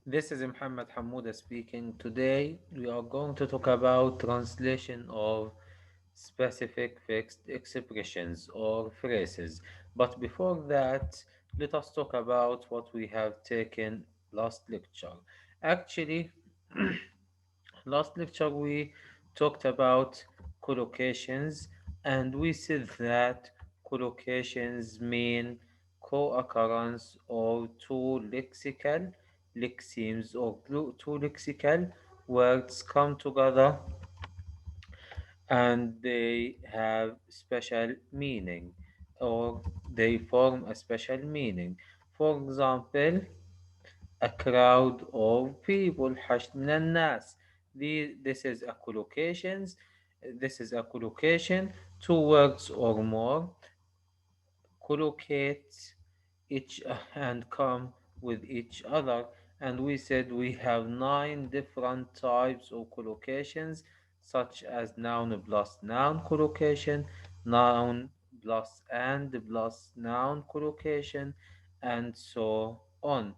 This is Muhammad حمودة speaking. Today we are going to talk about translation of specific fixed expressions or phrases. But before that, let us talk about what we have taken last lecture. Actually, last lecture we talked about collocations and we said that collocations mean co-occurrence of two lexical lexemes or two lexical words come together and they have special meaning or they form a special meaning. For example, a crowd of people حشد من الناس. This is a collocations. This is a collocation. Two words or more collocate each and come with each other. And we said we have nine different types of collocations, such as noun plus noun collocation, noun plus and plus noun collocation, and so on.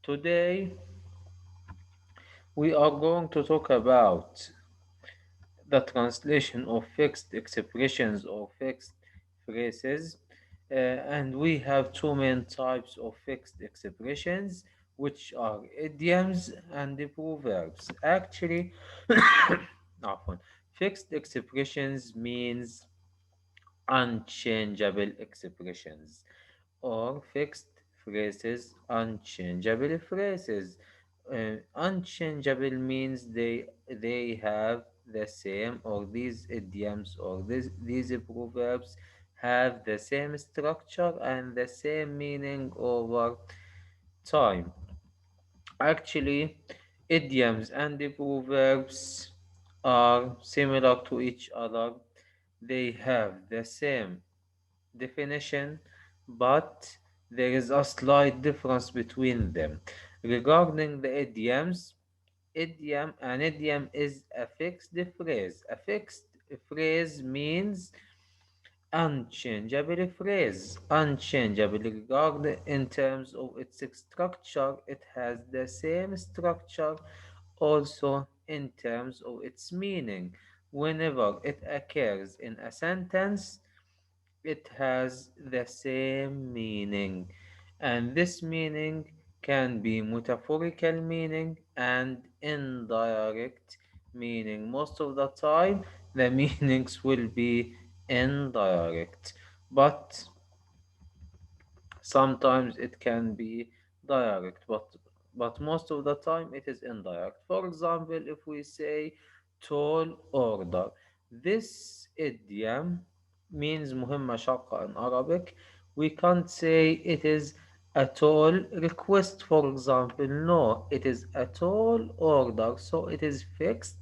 Today we are going to talk about the translation of fixed expressions or fixed phrases. And we have two main types of fixed expressions, which are idioms and the proverbs. Actually, عفواً, fixed expressions means unchangeable expressions or fixed phrases, unchangeable phrases. Unchangeable means they have the same, or these idioms or these proverbs have the same structure and the same meaning over time. Actually, idioms and the proverbs are similar to each other. They have the same definition, but there is a slight difference between them. Regarding the idioms, an idiom is a fixed phrase. A fixed phrase means unchangeable phrase. Unchangeable regard in terms of its structure, it has the same structure also in terms of its meaning. Whenever it occurs in a sentence, it has the same meaning, and this meaning can be metaphorical meaning and indirect meaning. Most of the time, the meanings will be indirect, but sometimes it can be direct, but most of the time it is indirect. For example, if we say tall order, this idiom means مهمة شاقة in Arabic. We can't say it is a tall request, for example. No, it is a tall order, so it is fixed.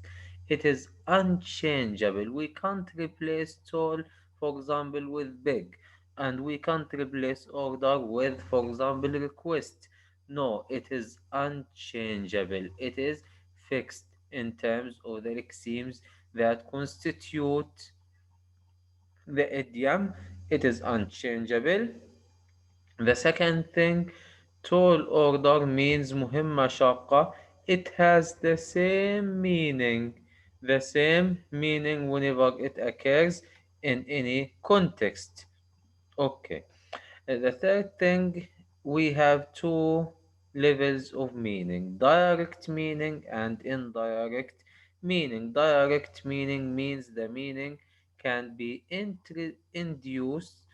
It is unchangeable. We can't replace tall, for example, with big, and we can't replace order with, for example, request. No, it is unchangeable. It is fixed in terms of the lexemes that constitute the idiom. It is unchangeable. The second thing, tall order means مهمة شاقة. It has the same meaning whenever it occurs in any context. Okay. The third thing, we have two levels of meaning, direct meaning and indirect meaning. Direct meaning means the meaning can be induced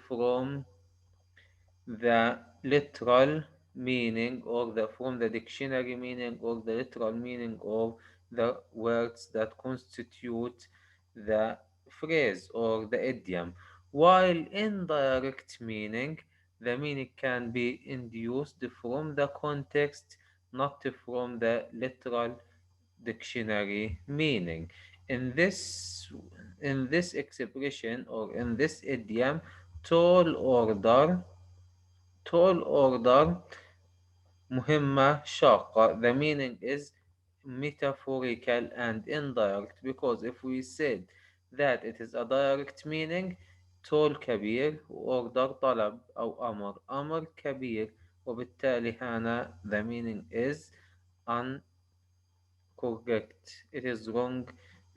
from the literal meaning or the from the dictionary meaning or the literal meaning of the words that constitute the phrase or the idiom, while indirect meaning, the meaning can be induced from the context, not from the literal dictionary meaning. in this in this expression or in this idiom, tall order tall order مهمة شاقة. The meaning is metaphorical and indirect, because if we said that it is a direct meaning, tall كبير order طلب أو أمر كبير وبالتالي هنا the meaning is incorrect. It is wrong.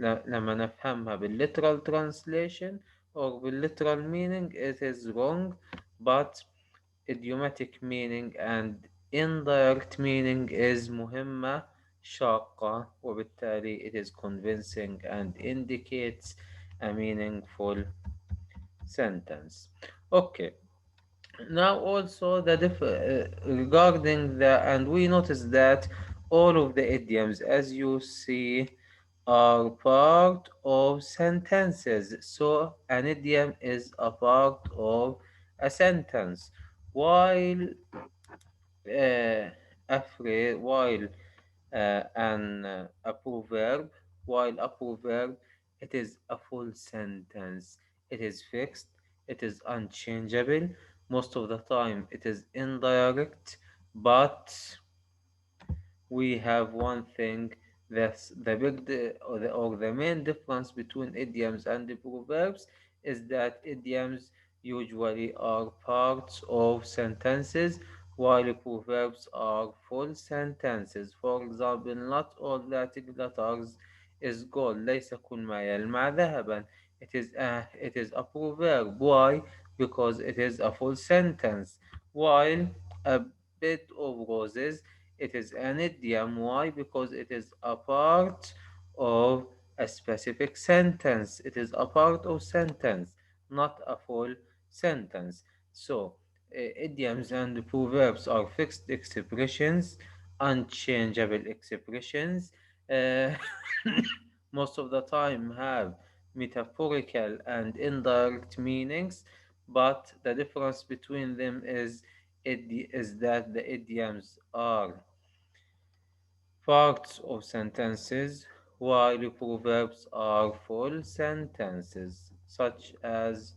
لما نفهمها بالliteral translation or بالliteral meaning it is wrong, but idiomatic meaning and indirect meaning is مهمة شاقة, وبالتالي it is convincing and indicates a meaningful sentence. Okay, now also regarding the, and we notice that all of the idioms as you see are part of sentences. So an idiom is a part of a sentence, while a phrase, while a proverb, while a proverb, it is a full sentence. It is fixed. It is unchangeable. Most of the time, it is indirect, but we have one thing, that's the or the main difference between idioms and the proverbs is that idioms usually are parts of sentences while proverbs are full sentences. For example, not all Latin letters is gold. ليس كل ما يلمع ذهبا. It is a proverb. Why? Because it is a full sentence. While a bed of roses, it is an idiom. Why? Because it is a part of a specific sentence. It is a part of sentence, not a full sentence. So, idioms and proverbs are fixed expressions, unchangeable expressions. Uh, most of the time have metaphorical and indirect meanings, but the difference between them is that the idioms are parts of sentences, while proverbs are full sentences, such as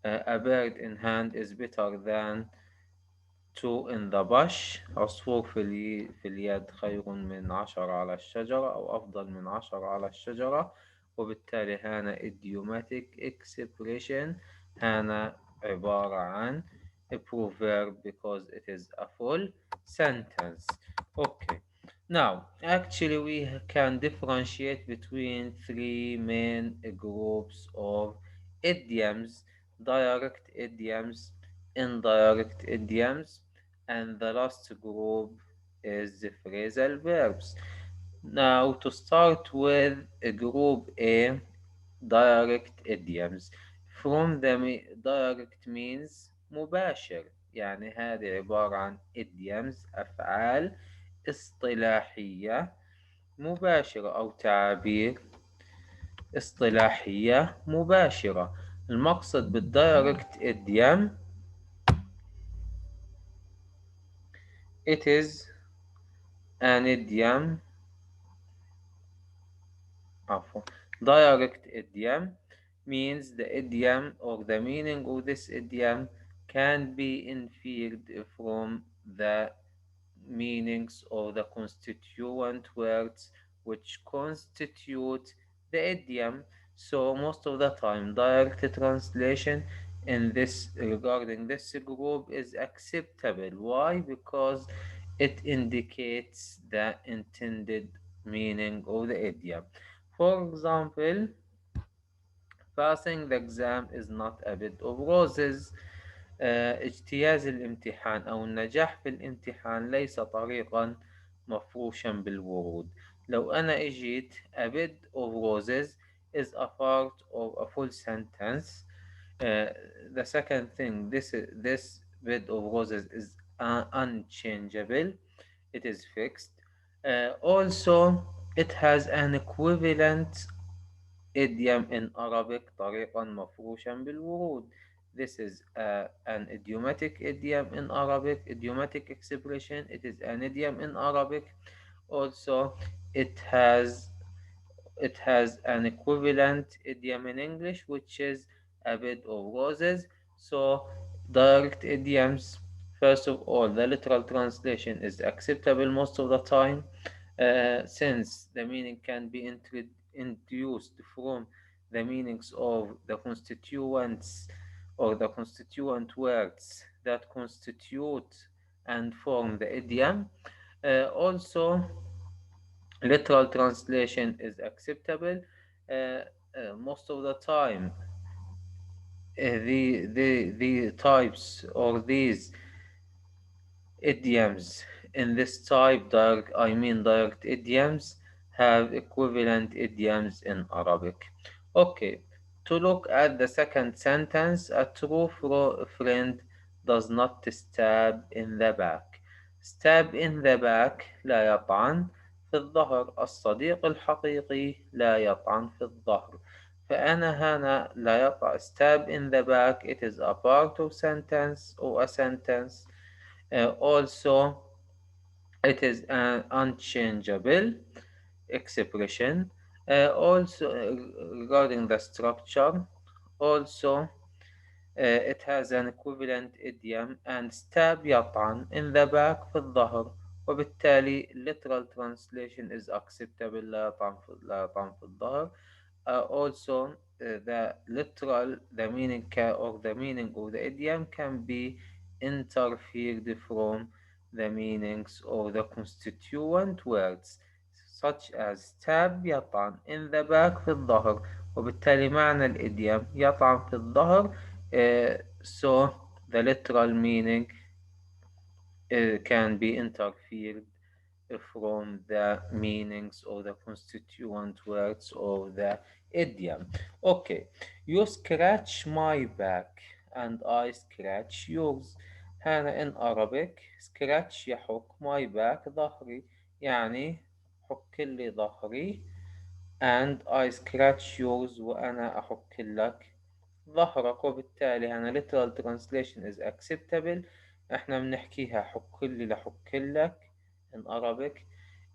a bird in hand is better than two in the bush. عصفور في اليد خير من 10 على الشجرة، أو أفضل من 10 على الشجرة. وبالتالي هنا idiomatic expression هنا عبارة عن a proverb because it is a full sentence. Okay. Now, actually, we can differentiate between three main groups of idioms: direct idioms, indirect idioms, and the last group is the phrasal verbs. Now, to start with group A, direct idioms. From the direct means مباشر، يعني هذه عبارة عن idioms، أفعال اصطلاحية مباشرة أو تعابير اصطلاحية مباشرة. المقصد بالdirect idiom it is an idiom عفوا direct idiom means the idiom or the meaning of this idiom can be inferred from the meanings of the constituent words which constitute the idiom. So most of the time direct translation in this regarding this group is acceptable. Why? Because it indicates the intended meaning of the idiom. For example, passing the exam is not a bed of roses. اجتياز الامتحان أو النجاح في الامتحان ليس طريقا مفروشا بالورود. لو أنا إجيت a bed of roses is a part of a full sentence. Uh, the second thing, this bed of roses is unchangeable. It is fixed. Also, it has an equivalent idiom in Arabic طريقا مفروشا بالورود. This is an idiomatic idiom in Arabic, idiomatic expression. It is an idiom in Arabic. Also, it has it has an equivalent idiom in English, which is a bed of roses. So, direct idioms, first of all, the literal translation is acceptable most of the time, since the meaning can be induced from the meanings of the constituents or the constituent words that constitute and form the idiom. Also, literal translation is acceptable. Most of the time, the types or these idioms in this type, direct idioms, have equivalent idioms in Arabic. Okay, to look at the second sentence, a true friend does not stab in the back. Stab in the back لا يطعن في الظهر. الصديق الحقيقي لا يطعن في الظهر. فأنا هنا لا يطع. Stab in the back, it is a part of sentence or a sentence. Also, it is an unchangeable expression. Regarding the structure, also it has an equivalent idiom and stab يطعن in the back في الظهر. وبالتالي literal translation is acceptable. لا يطعن في الظهر. Also, the meaning or the meaning of the idiom can be interfered from the meanings of the constituent words, such as stab يطعن in the back في الظهر. وبالتالي معنى الإديم يطعن في الظهر. So the literal meaning can be interfered from the meanings of the constituent words of the idiom. Okay, you scratch my back and I scratch yours. هنا in Arabic scratch يحك my back ظهري، يعني حك لي ظهري، and I scratch yours وأنا أحك لك ظهرك. وبالتالي هنا literal translation is acceptable. احنا بنحكيها حك لي لحك لك in Arabic.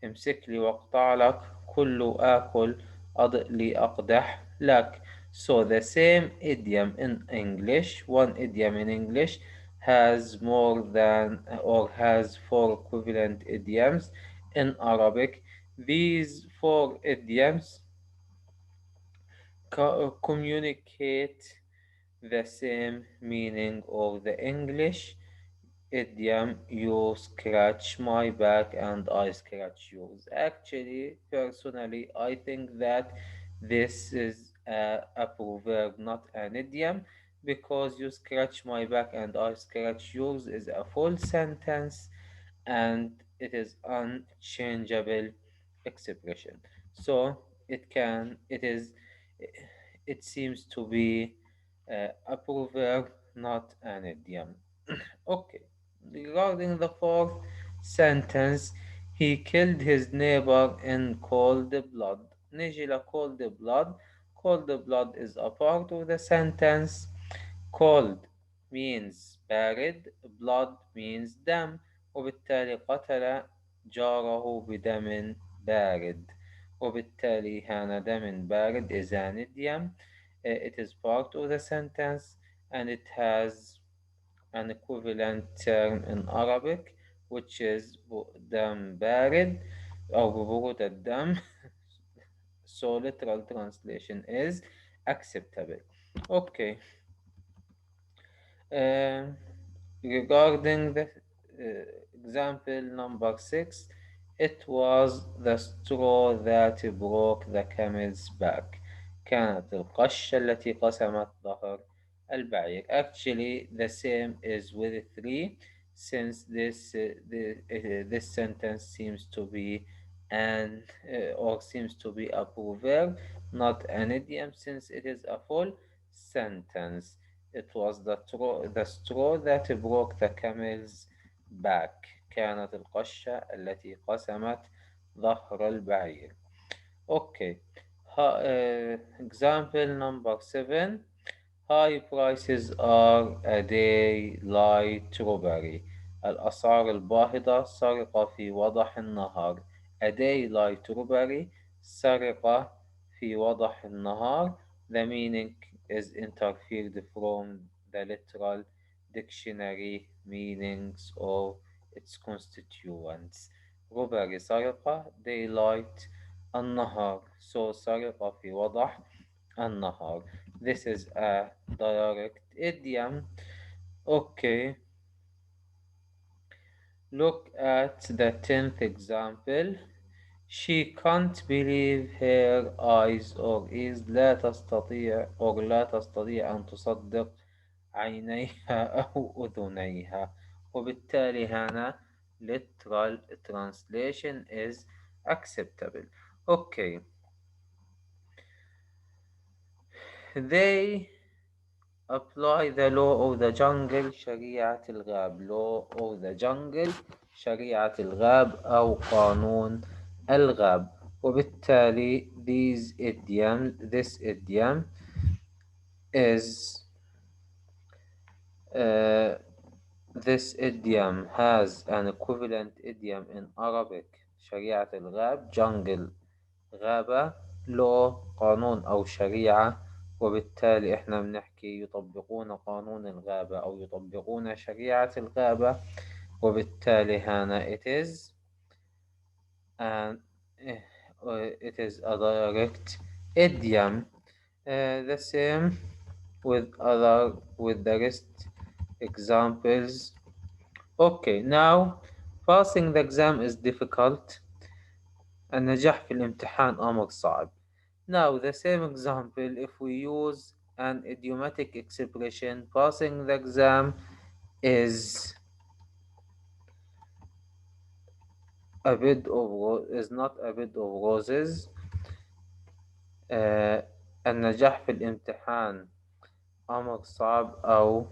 امسك لي واقطع لك، كل آكل، أضئ لي أقدح لك. So the same idiom in English, one idiom in English has more than or has four equivalent idioms in Arabic. These four idioms communicate the same meaning of the English idiom you scratch my back and I scratch yours. Actually, personally, I think that this is a proverb, not an idiom, because you scratch my back and I scratch yours is a full sentence and it is unchangeable expression. So it seems to be a proverb, not an idiom. Okay. Regarding the fourth sentence, he killed his neighbor in cold blood. نيجي ل cold blood. Cold blood is a part of the sentence. Cold means بارد, blood means دم. وبالتالي قتل جاره بدم بارد. وبالتالي هنا دم بارد is an idiom. It is part of the sentence and it has an equivalent term in Arabic, which is دم بارد أو ببرود الدم. So literal translation is acceptable. Okay. Um, Regarding the example number 6, it was the straw that broke the camel's back. كانت القشة التي قسمت ظهر البعير. Actually, the same is with 3, since this sentence seems to be or seems to be a proverb, not an idiom, since it is a full sentence. It was the straw that broke the camel's back. كانت القشة التي قسمت ظهر البعير. Okay. Example number 7. High prices are a daylight robbery. الأسعار الباهظة سرقة في وضح النهار. A daylight robbery سرقة في وضح النهار. The meaning is interfered from the literal dictionary meanings of its constituents. robbery سرقة, daylight النهار, so سرقة في وضح النهار. This is a direct idiom. Okay, look at the 10th example. She can't believe her eyes or ears. لا تستطيع أن تصدق عينيها أو أذنيها. وبالتالي هنا literal translation is acceptable. Okay, they apply the law of the jungle شريعة الغاب. law of the jungle شريعة الغاب أو قانون الغاب. وبالتالي this idiom is uh, this idiom has an equivalent idiom in Arabic. شريعة الغاب jungle غابة law قانون أو شريعة. وبالتالي إحنا بنحكي يطبقون قانون الغابة أو يطبقون شريعة الغابة. وبالتالي هنا and it is a direct idiom. The same with the rest examples. Okay, now passing the exam is difficult. النجاح في الامتحان أمر صعب. Now the same example, if we use an idiomatic expression, passing the exam is is not a bed of roses. uh, النجاح في الامتحان أمر صعب، أو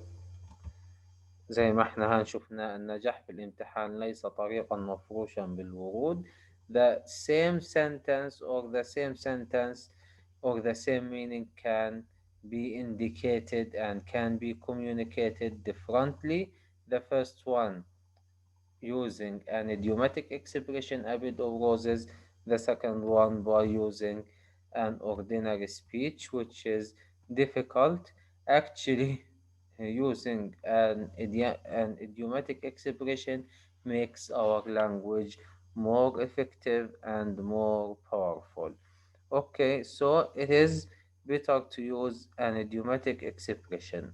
زي ما احنا شفنا النجاح في الامتحان ليس طريقا مفروشا بالورود. The same sentence or the same meaning can be indicated and can be communicated differently. The first one using an idiomatic expression, a bed of roses. The second one by using an ordinary speech, which is difficult. Actually, using an idiomatic expression makes our language more effective and more powerful. Okay, so it is better to use an idiomatic expression.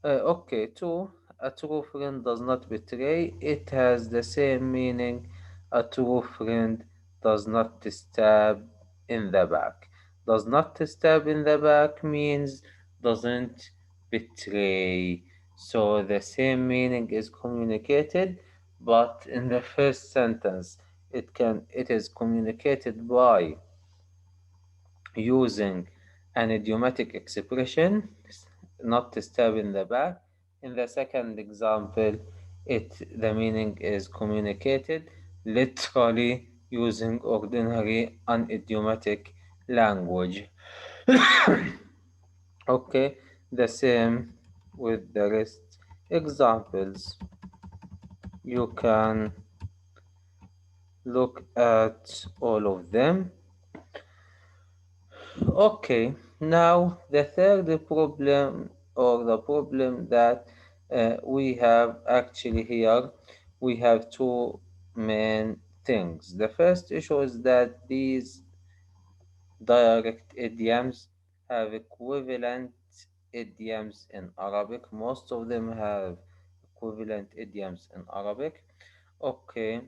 Okay, two, a true friend does not betray. It has the same meaning. A true friend does not stab in the back. Does not stab in the back means doesn't betray. So the same meaning is communicated, but in the first sentence, it is communicated by using an idiomatic expression, not to stab in the back. In the second example, the meaning is communicated literally using ordinary unidiomatic language. Okay, the same with the rest examples. You can look at all of them. Okay, now the third problem, or the problem that we have actually here, we have two main things. The first issue is that these direct idioms have equivalent idioms in Arabic. Most of them have equivalent idioms in Arabic. Okay,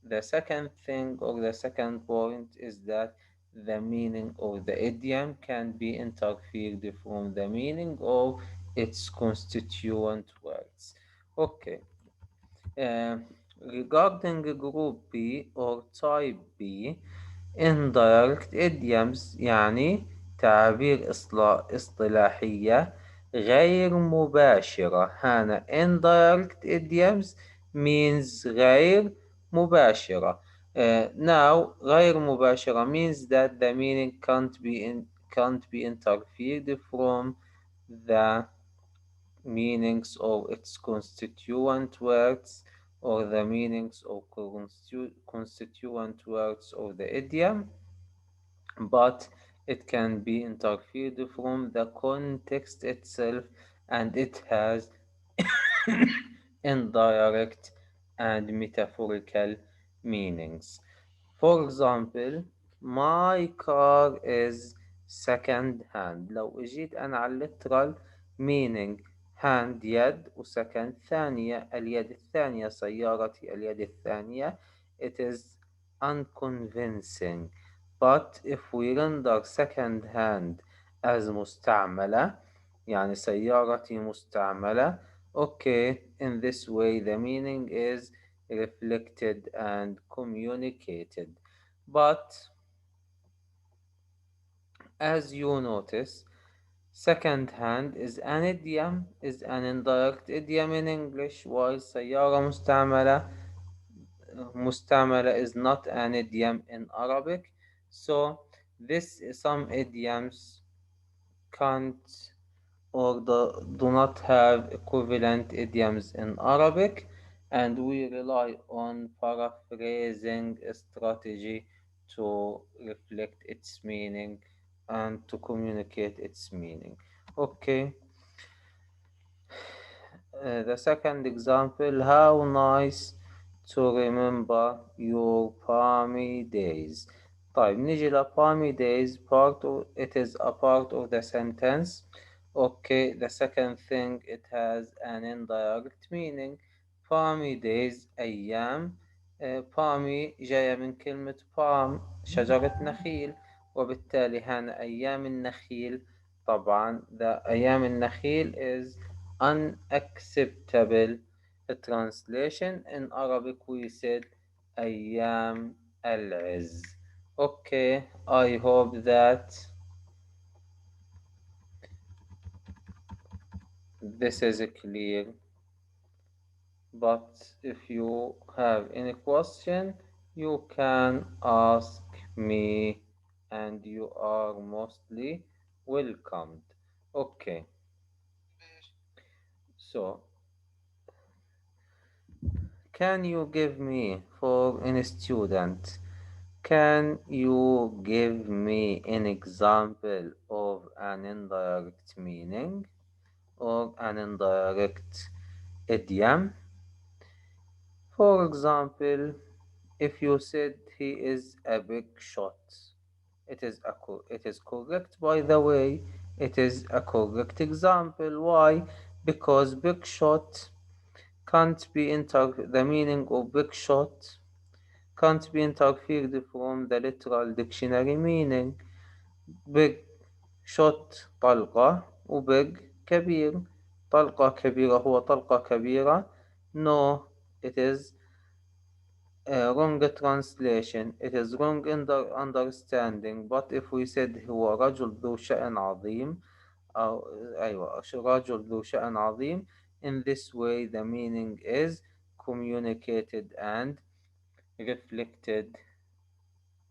the second thing or the second point is that the meaning of the idiom can be interfered from the meaning of its constituent words. Okay, uh, regarding group B or type B, indirect idioms يعني تعابير اصطلاحية غير مباشرة. هنا indirect idioms means غير مباشرة. Now غير مباشرة means that the meaning can't be interfered from the meanings of its constituent words or the meanings of constituent words of the idiom, but it can be interfered from the context itself, and it has indirect and metaphorical meanings. For example, my car is second hand. لو اجيت أنا على literal meaning hand يد وsecond ثانية اليد الثانية سيارتي اليد الثانية it is unconvincing. But if we render second hand as مستعملة يعني سيارتي مستعملة okay in this way the meaning is reflected and communicated. But as you notice, second hand is an idiom, is an indirect idiom in English, while سيارة مستعملة is not an idiom in Arabic. So this some idioms can't or do not have equivalent idioms in Arabic, and we rely on paraphrasing strategy to reflect its meaning and to communicate its meaning. Okay, the second example, how nice to remember your palmy days. طيب نيجي ل palmy days it is a part of the sentence. Okay, the second thing it has an indirect meaning. palmy days أيام palmy جاية من كلمة palm شجرة نخيل وبالتالي هنا أيام النخيل طبعا أيام النخيل is unacceptable translation. In Arabic we said أيام العز. Okay, I hope that this is clear, but if you have any question you can ask me and you are mostly welcomed. Okay, so can you give me for any student, can you give me an example of an indirect meaning or an indirect idiom? For example, if you said he is a big shot, it is correct by the way. It is a correct example. Why? Because big shot can't be the meaning of big shot can't be interfered from the literal dictionary meaning. big shot طلقة وbig كبير. طلقة كبيرة هو طلقة كبيرة. No, it is a wrong translation. It is wrong understanding. But if we said هو رجل ذو شأن عظيم أو أيوة رجل ذو شأن عظيم, in this way the meaning is communicated and reflected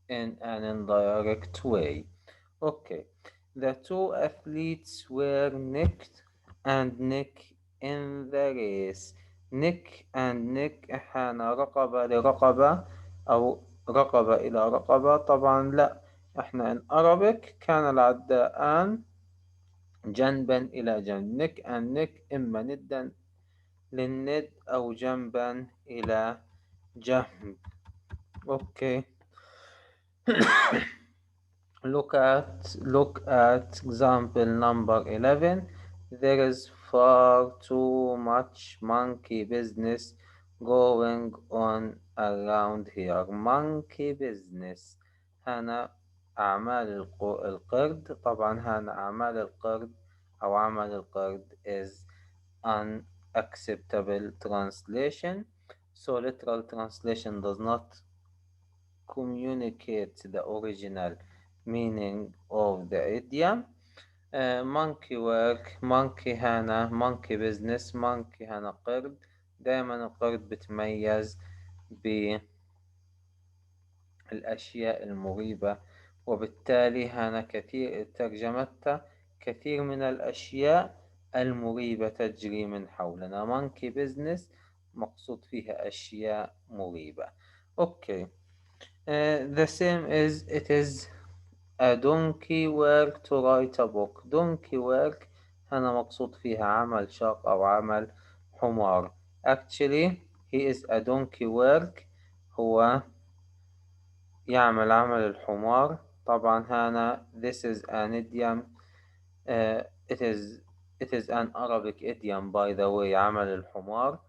in an indirect way. Okay, the two athletes were neck and neck in the race. neck and neck احنا رقبة لرقبة أو رقبة إلى رقبة. طبعا لا، احنا in Arabic كان العداءان جنبا إلى جنب. neck and neck إما ندا للند أو جنبا إلى جنب. Okay. Look at example number 11. There is far too much monkey business going on around here. Monkey business هنا أعمال القرد. طبعا هنا أعمال القرد أو عمل القرد is unacceptable translation. So literal translation does not communicate the original meaning of the idiom. monkey work monkey هنا monkey business monkey هنا قرد. دائما القرد بتميز بالأشياء المريبة وبالتالي هنا كثير ترجمتها كثير من الأشياء المريبة تجري من حولنا. monkey business مقصود فيها أشياء مريبة. Okay. The same is it is a donkey work to write a book. donkey work هنا مقصود فيها عمل شاق أو عمل حمار. Actually he is a donkey work هو يعمل عمل الحمار. طبعا هنا this is an idiom. uh, it is it is an Arabic idiom, by the way. عمل الحمار.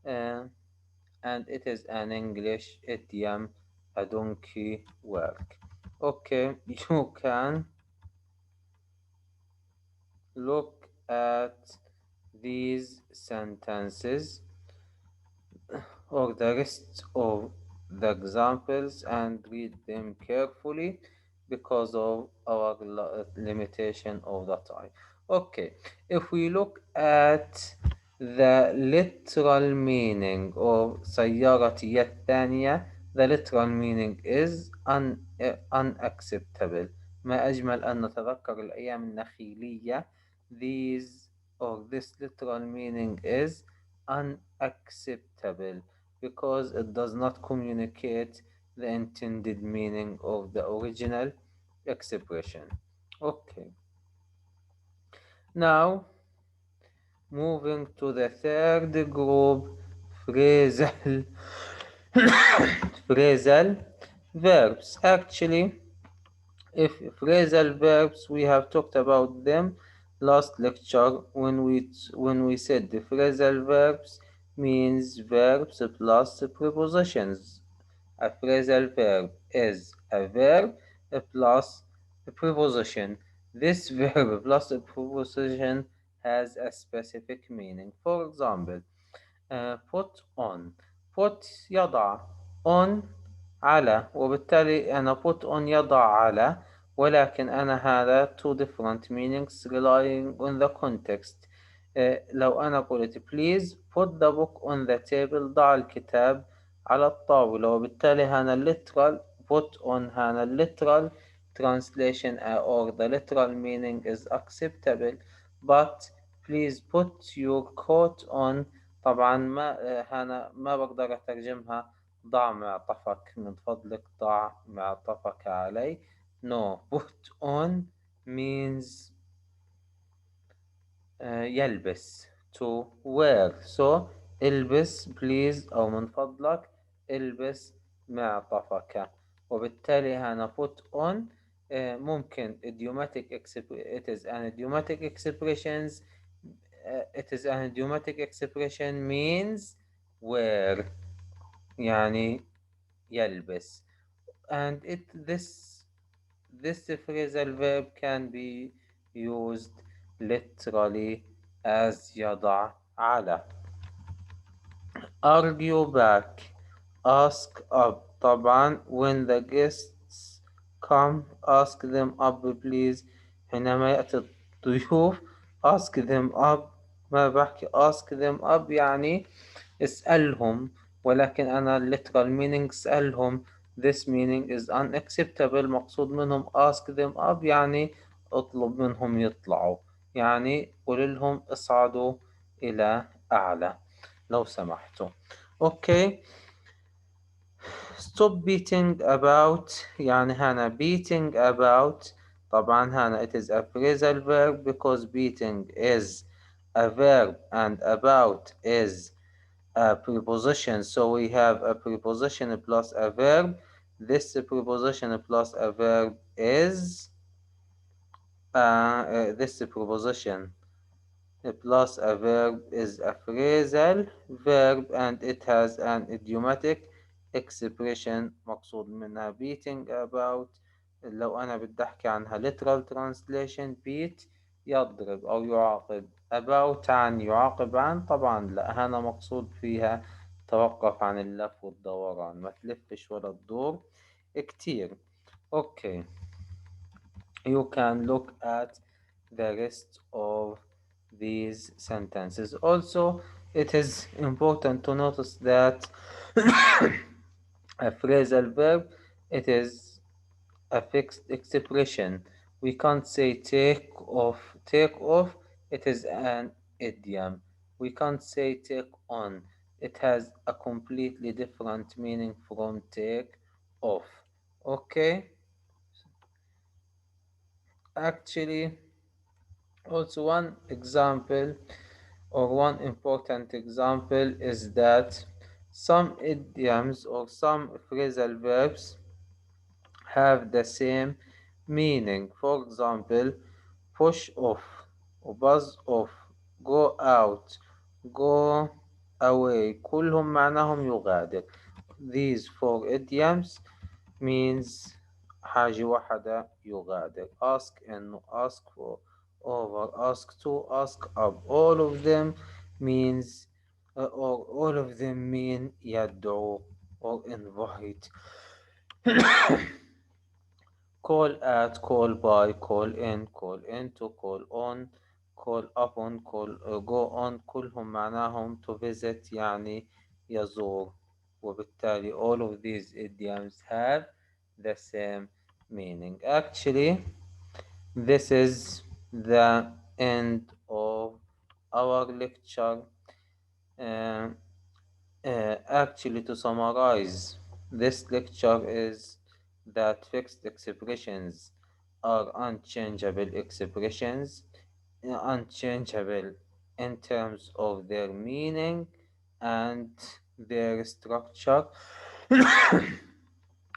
uh, and it is an English idiom, a donkey work. Okay, you can look at these sentences or the rest of the examples and read them carefully because of our limitation of the time. Okay, if we look at the literal meaning of سيارتي الثانية, the literal meaning is unacceptable. ما أجمل أن نتذكر الأيام النخيلية. These or this literal meaning is unacceptable because it does not communicate the intended meaning of the original expression. Okay, now moving to the third group, phrasal phrasal verbs. Actually, if phrasal verbs, we have talked about them last lecture when we said the phrasal verbs means verbs plus prepositions. A phrasal verb is a verb plus a preposition. This verb plus a preposition has a specific meaning. For example, put on. put يضع. on على. وبالتالي أنا put on يضع على. ولكن أنا هذا two different meanings relying on the context. لو أنا قلت please put the book on the table, ضع الكتاب على الطاولة. وبالتالي هنا literal put on هنا literal translation or the literal meaning is acceptable. But please put your coat on. طبعا ما هنا ما بقدر أترجمها ضع معطفك، من فضلك ضع معطفك علي. No, put on means يلبس to wear. So البس please أو من فضلك البس معطفك. وبالتالي هنا put on ممكن idiomatic it is an idiomatic expressions. It is an idiomatic expression means wear يعني يلبس. And this phrasal verb can be used literally as يضع على. argue back, ask up. طبعا when the guests come, ask them up please. حينما يأتي الضيوف ask them up. ما بحكي ask them up يعني اسألهم، ولكن أنا literal meaning اسألهم. this meaning is unacceptable. مقصود منهم ask them up يعني اطلب منهم يطلعوا، يعني قل لهم اصعدوا إلى أعلى لو سمحتوا. Okay, stop beating about. يعني هنا beating about. طبعا هنا it is a phrasal verb because beating is a verb and about is a preposition. So we have a preposition plus a verb. This preposition plus a verb is this preposition plus a verb is a phrasal verb and it has an idiomatic expression. مقصود منها beating about. لو أنا بدي أحكي عنها literal translation beat يضرب أو يعاقب. about عن يعاقب عن. طبعا لا، هنا مقصود فيها توقف عن اللف والدوران، ما تلفش ولا تدور كتير. Okay, you can look at the rest of these sentences. Also, it is important to notice that a phrasal verb, it is a fixed expression. We can't say take off. Take off, it is an idiom. We can't say take on. It has a completely different meaning from take off. Okay? Actually, also one example or one important example is that some idioms or some phrasal verbs have the same meaning. For example, push off, buzz off, go out, go away. كلهم معناهم يغادر. These four idioms means حاجة واحدة يغادر. Ask إنه ask for, over, ask to, ask up. All of them means or all of them mean يدعو or invite. call at, call by, call into, call on, call upon, call go on. كلهم معناهم to visit يعني يزور. وبالتالي all of these idioms have the same meaning. Actually, this is the end of our lecture. Uh, Actually, to summarize, this lecture is that fixed expressions are unchangeable expressions, unchangeable in terms of their meaning and their structure.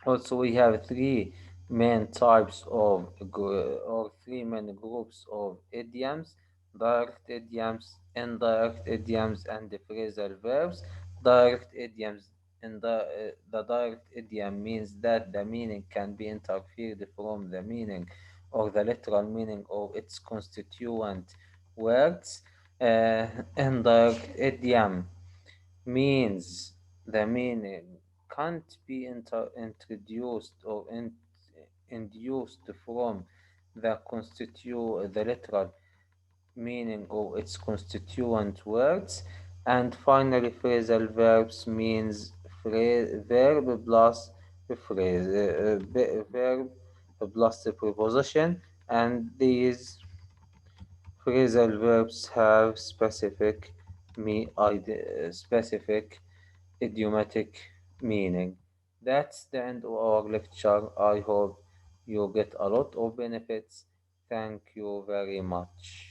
Also, we have three main types of or three main groups of idioms: direct idioms, indirect idioms, and the phrasal verbs. Direct idioms. In the direct idiom means that the meaning can be interfered from the meaning or the literal meaning of its constituent words. Indirect idiom means the meaning can't be introduced or induced from the literal meaning of its constituent words. And finally, phrasal verbs means verb plus phrase, verb plus the preposition, and these phrasal verbs have specific idiomatic meaning. That's the end of our lecture. I hope you get a lot of benefits. Thank you very much.